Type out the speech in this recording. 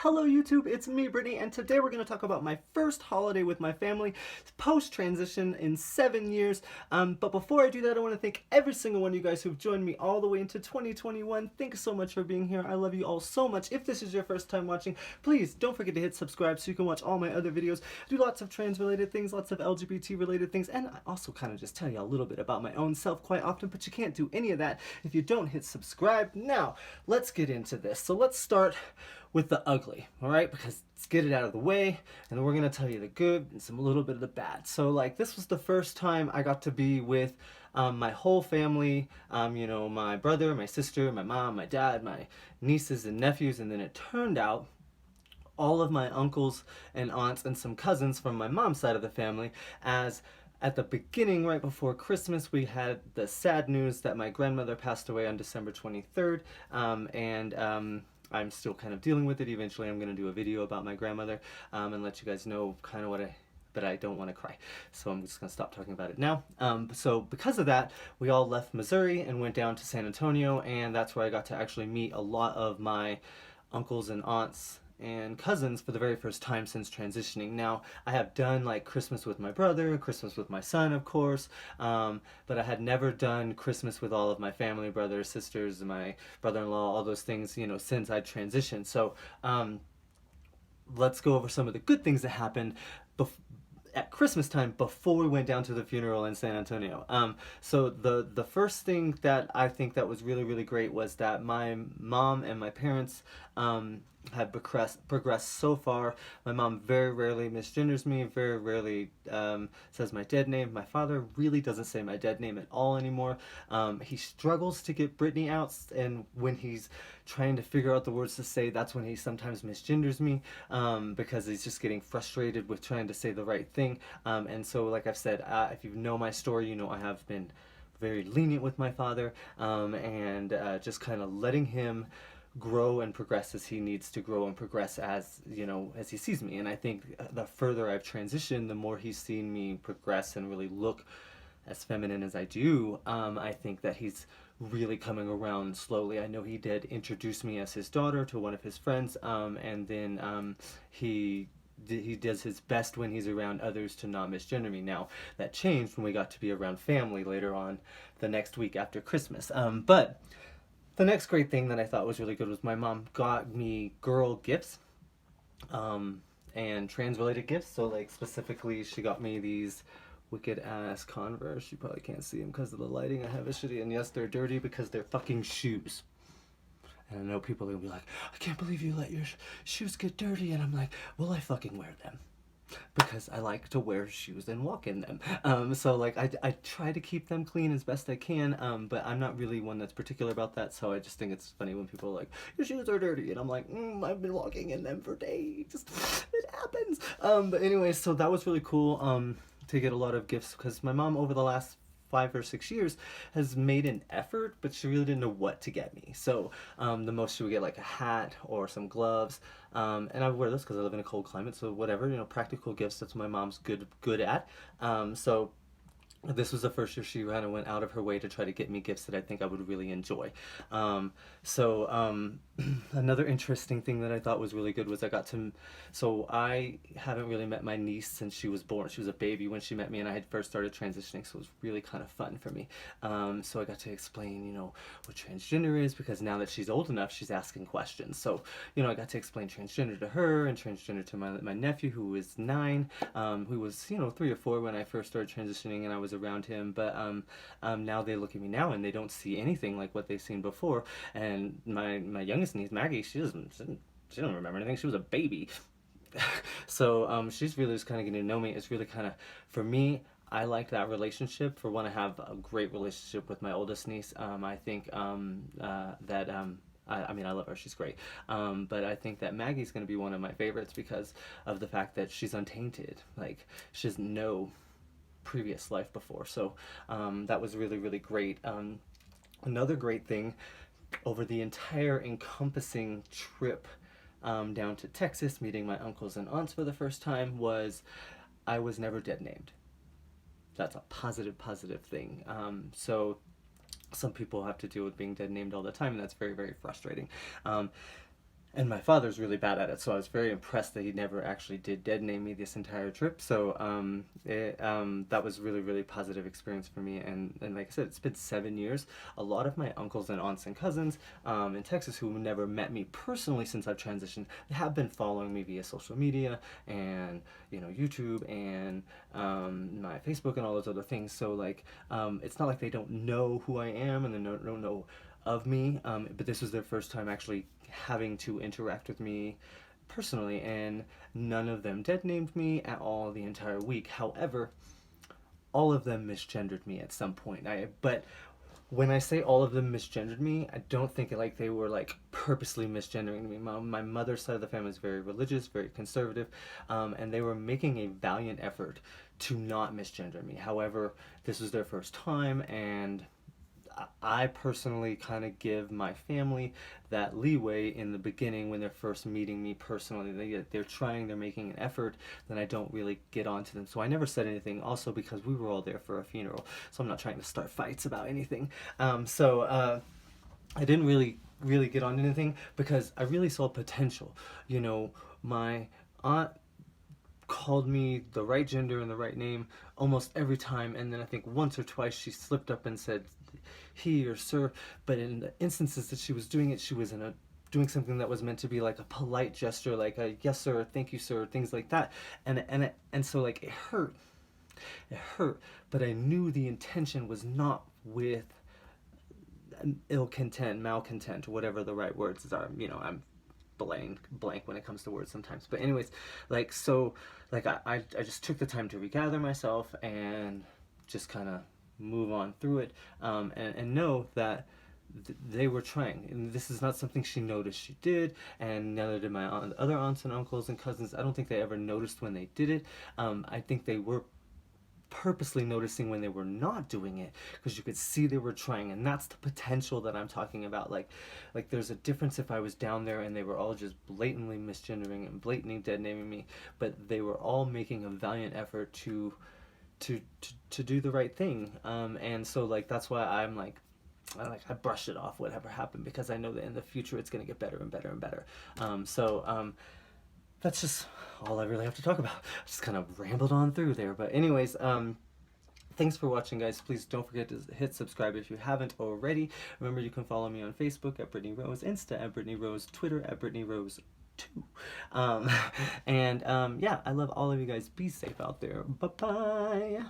Hello YouTube, it's me Brittany, and today we're going to talk about my first holiday with my family post-transition in 7 years. But before I do that, I want to thank every single one of you guys who've joined me all the way into 2021. Thanks so much for being here. I love you all so much. If this is your first time watching, please don't forget to hit subscribe so you can watch all my other videos. I do lots of trans-related things, lots of LGBT-related things, and I also kind of just tell you a little bit about my own self quite often, but you can't do any of that if you don't hit subscribe. Now, let's get into this. So let's start with the ugly, all right? Because let's get it out of the way, and then we're gonna tell you the good and some little bit of the bad. So like, this was the first time I got to be with my whole family, you know, my brother, my sister, my mom, my dad, my nieces and nephews, and then it turned out all of my uncles and aunts and some cousins from my mom's side of the family, as at the beginning, right before Christmas, we had the sad news that my grandmother passed away on December 23rd, I'm still kind of dealing with it. Eventually I'm going to do a video about my grandmother and let you guys know kind of but I don't want to cry. So I'm just going to stop talking about it now. So because of that, we all left Missouri and went down to San Antonio, and that's where I got to actually meet a lot of my uncles and aunts and cousins for the very first time since transitioning. Now, I have done like Christmas with my brother, Christmas with my son, of course, but I had never done Christmas with all of my family, brothers, sisters, my brother-in-law, all those things, you know, since I transitioned. So let's go over some of the good things that happened at Christmas time before we went down to the funeral in San Antonio. So the first thing that I think that was really great was that my mom and my parents have progressed so far. My mom very rarely misgenders me, very rarely says my dead name. My father really doesn't say my dead name at all anymore. He struggles to get Brittany out, and when he's trying to figure out the words to say, that's when he sometimes misgenders me, because he's just getting frustrated with trying to say the right thing. And so, like I've said, if you know my story, you know I have been very lenient with my father, and just kind of letting him grow and progress as he needs to grow and progress, as you know, as he sees me. And I think the further I've transitioned, the more he's seen me progress and really look as feminine as I do. I think that he's really coming around slowly. I know he did introduce me as his daughter to one of his friends, and then he does his best when he's around others to not misgender me. Now, that changed when we got to be around family later on the next week after Christmas. But the next great thing that I thought was really good was my mom got me girl gifts, and trans-related gifts. So like specifically, she got me these wicked ass Converse. You probably can't see them because of the lighting. I have a shitty, and yes, they're dirty because they're fucking shoes. And I know people are gonna be like, I can't believe you let your shoes get dirty. And I'm like, well, I fucking wear them because I like to wear shoes and walk in them. So like I try to keep them clean as best I can, but I'm not really one that's particular about that. So I just think it's funny when people are like, your shoes are dirty, and I'm like, I've been walking in them for days. It happens. But anyway, so that was really cool to get a lot of gifts, because my mom over the last 5 or 6 years has made an effort, but she really didn't know what to get me. So the most she would get like a hat or some gloves, and I wear this because I live in a cold climate, so whatever, you know, practical gifts, that's what my mom's good at. So this was the first year she kind of went out of her way to try to get me gifts that I think I would really enjoy. Another interesting thing that I thought was really good was so I haven't really met my niece since she was born. She was a baby when she met me, and I had first started transitioning, so it was really kind of fun for me. So I got to explain, you know, what transgender is, because now that she's old enough, she's asking questions. So, you know, I got to explain transgender to her and transgender to my nephew, who is 9, who was, you know, 3 or 4 when I first started transitioning and I was around him. But now they look at me now and they don't see anything like what they've seen before. And my youngest niece, Maggie, she doesn't remember anything. She was a baby. So she's really just kind of getting to know me. It's really kind of, for me, I like that relationship. For one, I have a great relationship with my oldest niece. I think I mean, I love her. She's great. But I think that Maggie's going to be one of my favorites because of the fact that she's untainted. Like, she doesn't know previous life before. So that was really great. Another great thing over the entire encompassing trip down to Texas, meeting my uncles and aunts for the first time, was I was never dead named. That's a positive thing. So some people have to deal with being dead named all the time, and that's very frustrating. And my father's really bad at it, so I was very impressed that he never actually did dead name me this entire trip. So that was really, really positive experience for me. And like I said, it's been 7 years. A lot of my uncles and aunts and cousins in Texas who never met me personally since I've transitioned, they have been following me via social media and, you know, YouTube and my Facebook and all those other things. So like, it's not like they don't know who I am and they don't know of me, but this was their first time actually having to interact with me personally, and none of them dead named me at all the entire week. However, all of them misgendered me at some point. But when I say all of them misgendered me, I don't think like they were like purposely misgendering me. My mother's side of the family is very religious, very conservative, and they were making a valiant effort to not misgender me. However, this was their first time, and I personally kind of give my family that leeway in the beginning when they're first meeting me personally. They're trying, they're making an effort, then I don't really get on to them. So I never said anything, also because we were all there for a funeral, so I'm not trying to start fights about anything. I didn't really get on anything because I really saw potential. You know, my aunt called me the right gender and the right name almost every time, and then I think once or twice she slipped up and said he or sir, but in the instances that she was doing it, she was doing something that was meant to be like a polite gesture, like a yes sir, thank you sir, things like that, and so like it hurt, but I knew the intention was not with ill content, malcontent, whatever the right words are. You know, I'm blank when it comes to words sometimes, but anyways, like, so like I just took the time to regather myself and just kind of move on through it, and know that they were trying, and this is not something she noticed she did, and neither did my other aunts and uncles and cousins. I don't think they ever noticed when they did it. I think they were purposely noticing when they were not doing it, because you could see they were trying, and that's the potential that I'm talking about. Like there's a difference if I was down there and they were all just blatantly misgendering and blatantly dead naming me, but they were all making a valiant effort to do the right thing, and so like that's why I brush it off whatever happened, because I know that in the future it's going to get better and better and better. That's just all I really have to talk about. I just kind of rambled on through there, but anyways, thanks for watching, guys. Please don't forget to hit subscribe if you haven't already. Remember, you can follow me on Facebook at Brittany Rose, Insta at Brittany Rose, Twitter at Brittany Rose 2. Yeah, I love all of you guys. Be safe out there. Bye bye.